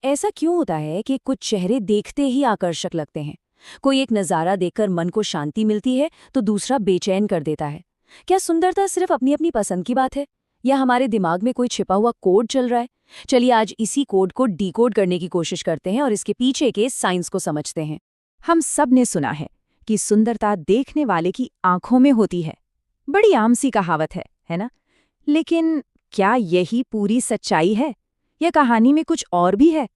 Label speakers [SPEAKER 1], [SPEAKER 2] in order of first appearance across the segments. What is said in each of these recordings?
[SPEAKER 1] ऐसा क्यों होता है कि कुछ चेहरे देखते ही आकर्षक लगते हैं? कोई एक नज़ारा देखकर मन को शांति मिलती है तो दूसरा बेचैन कर देता है। क्या सुंदरता सिर्फ अपनी अपनी पसंद की बात है, या हमारे दिमाग में कोई छिपा हुआ कोड चल रहा है? चलिए आज इसी कोड को डिकोड करने की कोशिश करते हैं और इसके पीछे के साइंस को समझते हैं।
[SPEAKER 2] हम सब ने सुना है कि सुंदरता देखने वाले की आंखों में होती है। बड़ी आम सी कहावत है ना? लेकिन क्या यही पूरी सच्चाई है या कहानी में कुछ और भी है?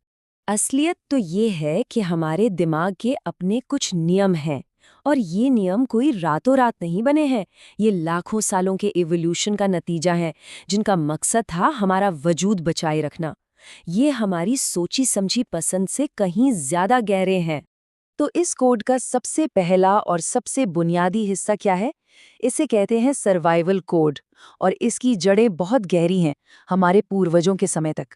[SPEAKER 1] असलियत तो ये है कि हमारे दिमाग के अपने कुछ नियम हैं, और ये नियम कोई रातों रात नहीं बने हैं। ये लाखों सालों के इवोल्यूशन का नतीजा है, जिनका मकसद था हमारा वजूद बचाए रखना। ये हमारी सोची समझी पसंद से कहीं ज्यादा गहरे हैं। तो इस कोड का सबसे पहला और सबसे बुनियादी हिस्सा क्या है? इसे कहते हैं सर्वाइवल कोड, और इसकी जड़ें बहुत गहरी हैं, हमारे पूर्वजों के समय तक।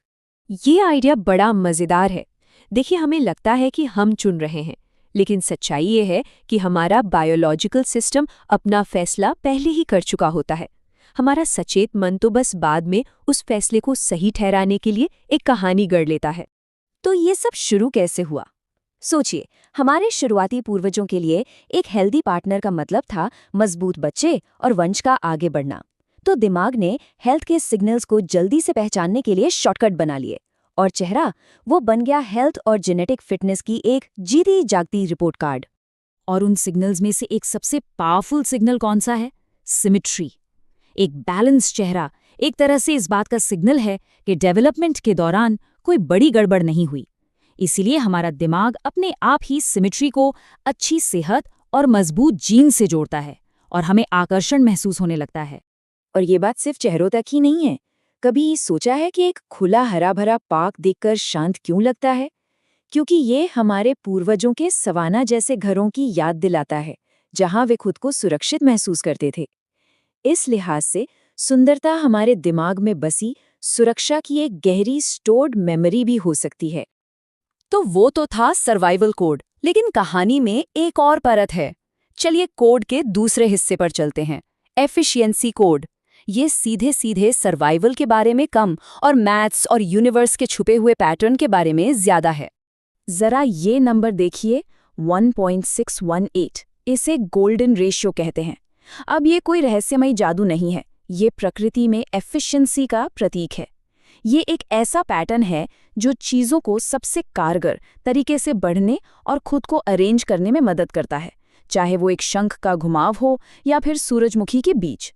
[SPEAKER 2] ये आइडिया बड़ा मज़ेदार है। देखिए, हमें लगता है कि हम चुन रहे हैं, लेकिन सच्चाई ये है कि हमारा बायोलॉजिकल सिस्टम अपना फैसला पहले ही कर चुका होता है। हमारा सचेत मन तो बस बाद में उस फैसले को सही ठहराने के लिए एक कहानी गढ़ लेता है।
[SPEAKER 1] तो ये सब शुरू कैसे हुआ? सोचिए, हमारे शुरुआती पूर्वजों के लिए एक हेल्दी पार्टनर का मतलब था मजबूत बच्चे और वंश का आगे बढ़ना। तो दिमाग ने हेल्थ के सिग्नल्स को जल्दी से पहचानने के लिए शॉर्टकट बना लिए, और चेहरा वो बन गया हेल्थ और जेनेटिक फिटनेस की एक जीती जागती रिपोर्ट कार्ड।
[SPEAKER 2] और उन सिग्नल्स में से एक सबसे पावरफुल सिग्नल कौन सा है? सिमेट्री। एक बैलेंस चेहरा एक तरह से इस बात का सिग्नल है कि डेवलपमेंट के दौरान कोई बड़ी गड़बड़ नहीं हुई। इसीलिए हमारा दिमाग अपने आप ही सिमेट्री को अच्छी सेहत और मजबूत जीन से जोड़ता है, और हमें आकर्षण महसूस होने लगता है।
[SPEAKER 1] और ये बात सिर्फ चेहरों तक ही नहीं है। कभी सोचा है कि एक खुला हरा भरा पार्क देखकर शांत क्यों लगता है? क्योंकि ये हमारे पूर्वजों के सवाना जैसे घरों की याद दिलाता है, जहां वे खुद को सुरक्षित महसूस करते थे। इस लिहाज से सुंदरता हमारे दिमाग में बसी सुरक्षा की एक गहरी स्टोर्ड मेमोरी भी हो सकती है। तो वो तो था सर्वाइवल कोड, लेकिन कहानी में एक और परत है। चलिए कोड के दूसरे हिस्से पर चलते हैं, एफिशिएंसी कोड। ये सीधे सीधे सर्वाइवल के बारे में कम और मैथ्स और यूनिवर्स के छुपे हुए पैटर्न के बारे में ज्यादा है। जरा ये नंबर देखिए, 1.618। इसे गोल्डन रेशियो कहते हैं। अब ये कोई रहस्यमयी जादू नहीं है, ये प्रकृति में एफिशिएंसी का प्रतीक है। ये एक ऐसा पैटर्न है जो चीज़ों को सबसे कारगर तरीके से बढ़ने और खुद को अरेंज करने में मदद करता है, चाहे वो एक शंख का घुमाव हो या फिर सूरजमुखी के बीज।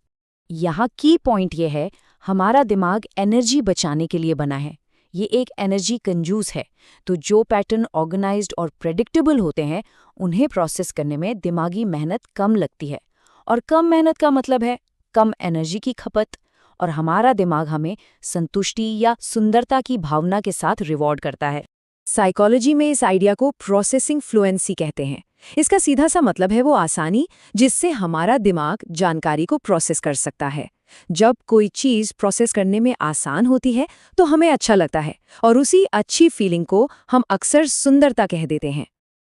[SPEAKER 1] यहाँ की पॉइंट ये है, हमारा दिमाग एनर्जी बचाने के लिए बना है। ये एक एनर्जी कंजूस है, तो जो पैटर्न ऑर्गेनाइज्ड और प्रेडिक्टेबल होते हैं, उन्हें प्रोसेस करने में दिमागी मेहनत कम लगती है। और कम मेहनत का मतलब है कम एनर्जी की खपत, और हमारा दिमाग हमें संतुष्टि या सुंदरता की भावना के साथ रिवॉर्ड करता है। साइकोलॉजी में इस आइडिया को प्रोसेसिंग फ्लुएंसी कहते हैं। इसका सीधा सा मतलब है वो आसानी जिससे हमारा दिमाग जानकारी को प्रोसेस कर सकता है। जब कोई चीज़ प्रोसेस करने में आसान होती है तो हमें अच्छा लगता है, और उसी अच्छी फीलिंग को हम अक्सर सुंदरता कह देते हैं।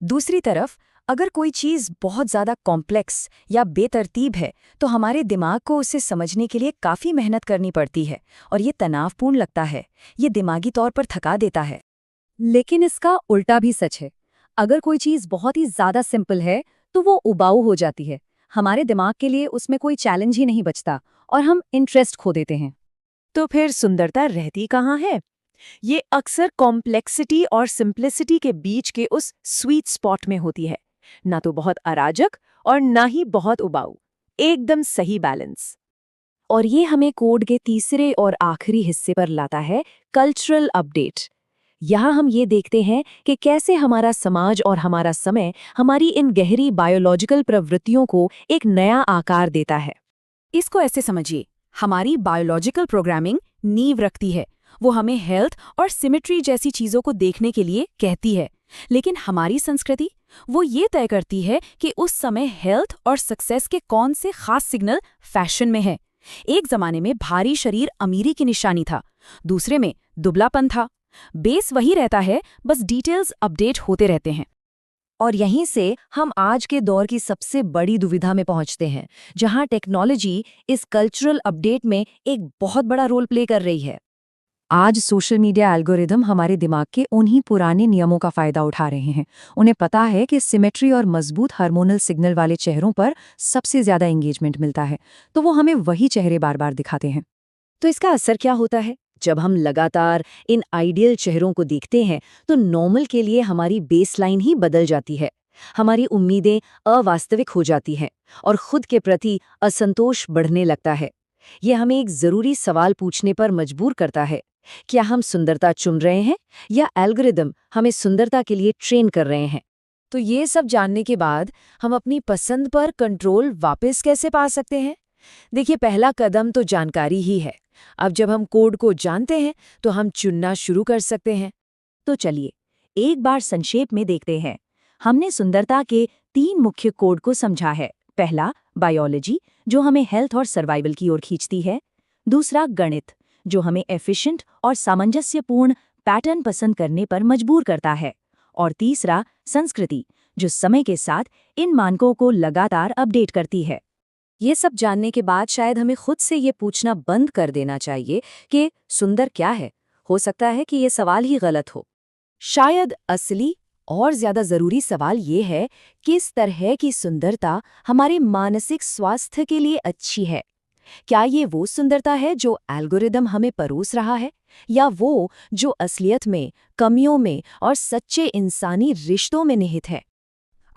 [SPEAKER 1] दूसरी तरफ, अगर कोई चीज़ बहुत ज़्यादा कॉम्प्लेक्स या बेतरतीब है तो हमारे दिमाग को उसे समझने के लिए काफ़ी मेहनत करनी पड़ती है, और ये तनावपूर्ण लगता है। ये दिमागी तौर पर थका देता है। लेकिन इसका उल्टा भी सच है। अगर कोई चीज़ बहुत ही ज़्यादा सिंपल है तो वो उबाऊ हो जाती है। हमारे दिमाग के लिए उसमें कोई चैलेंज ही नहीं बचता, और हम इंटरेस्ट खो देते हैं। तो फिर सुंदरता रहती कहाँ है? ये अक्सर कॉम्प्लेक्सिटी और सिंप्लिसिटी के बीच के उस स्वीट स्पॉट में होती है। ना तो बहुत अराजक और ना ही बहुत उबाऊ, एकदम सही बैलेंस। और ये हमें कोड के तीसरे और आखिरी हिस्से पर लाता है, कल्चरल अपडेट। यहाँ हम ये देखते हैं कि कैसे हमारा समाज और हमारा समय हमारी इन गहरी बायोलॉजिकल प्रवृत्तियों को एक नया आकार देता है। इसको ऐसे समझिए, हमारी बायोलॉजिकल प्रोग्रामिंग नींव रखती है। वो हमें हेल्थ और सिमेट्री जैसी चीज़ों को देखने के लिए कहती है, लेकिन हमारी संस्कृति वो ये तय करती है कि उस समय हेल्थ और सक्सेस के कौन से खास सिग्नल फैशन में है। एक जमाने में भारी शरीर अमीरी की निशानी था, दूसरे में दुबलापन था। बेस वही रहता है, बस डिटेल्स अपडेट होते रहते हैं। और यहीं से हम आज के दौर की सबसे बड़ी दुविधा में पहुंचते हैं, जहां टेक्नोलॉजी इस कल्चरल अपडेट में एक बहुत बड़ा रोल प्ले कर रही है। आज सोशल मीडिया एल्गोरिदम हमारे दिमाग के उन्हीं पुराने नियमों का फायदा उठा रहे हैं। उन्हें पता है कि सिमेट्री और मजबूत हार्मोनल सिग्नल वाले चेहरों पर सबसे ज्यादा एंगेजमेंट मिलता है, तो वो हमें वही चेहरे बार बार दिखाते हैं।
[SPEAKER 2] तो इसका असर क्या होता है? जब हम लगातार इन आइडियल चेहरों को देखते हैं तो नॉर्मल के लिए हमारी बेसलाइन ही बदल जाती है। हमारी उम्मीदें अवास्तविक हो जाती हैं और खुद के प्रति असंतोष बढ़ने लगता है। ये हमें एक जरूरी सवाल पूछने पर मजबूर करता है, क्या हम सुंदरता चुन रहे हैं या एल्गोरिदम हमें सुंदरता के लिए ट्रेन कर रहे हैं? तो ये सब जानने के बाद हम अपनी पसंद पर कंट्रोल वापस कैसे पा सकते हैं? देखिए, पहला कदम तो जानकारी ही है। अब जब हम कोड को जानते हैं तो हम चुनना शुरू कर सकते हैं।
[SPEAKER 1] तो चलिए एक बार संक्षेप में देखते हैं। हमने सुंदरता के 3 मुख्य कोड को समझा है। पहला बायोलॉजी, जो हमें हेल्थ और सर्वाइवल की ओर खींचती है। दूसरा गणित, जो हमें एफिशिएंट और सामंजस्यपूर्ण पैटर्न पसंद करने पर मजबूर करता है। और तीसरा संस्कृति, जो समय के साथ इन मानकों को लगातार अपडेट करती है।
[SPEAKER 2] ये सब जानने के बाद शायद हमें खुद से ये पूछना बंद कर देना चाहिए कि सुंदर क्या है। हो सकता है कि ये सवाल ही गलत हो। शायद असली और ज्यादा जरूरी सवाल ये है, किस तरह की सुंदरता हमारे मानसिक स्वास्थ्य के लिए अच्छी है? क्या ये वो सुंदरता है जो एल्गोरिदम हमें परोस रहा है, या वो जो असलियत में, कमियों में और सच्चे इंसानी रिश्तों में निहित है?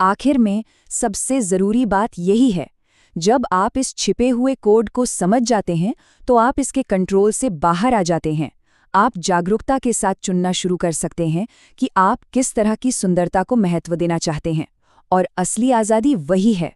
[SPEAKER 2] आखिर में सबसे जरूरी बात यही है, जब आप इस छिपे हुए कोड को समझ जाते हैं तो आप इसके कंट्रोल से बाहर आ जाते हैं। आप जागरूकता के साथ चुनना शुरू कर सकते हैं कि आप किस तरह की सुंदरता को महत्व देना चाहते हैं, और असली आज़ादी वही है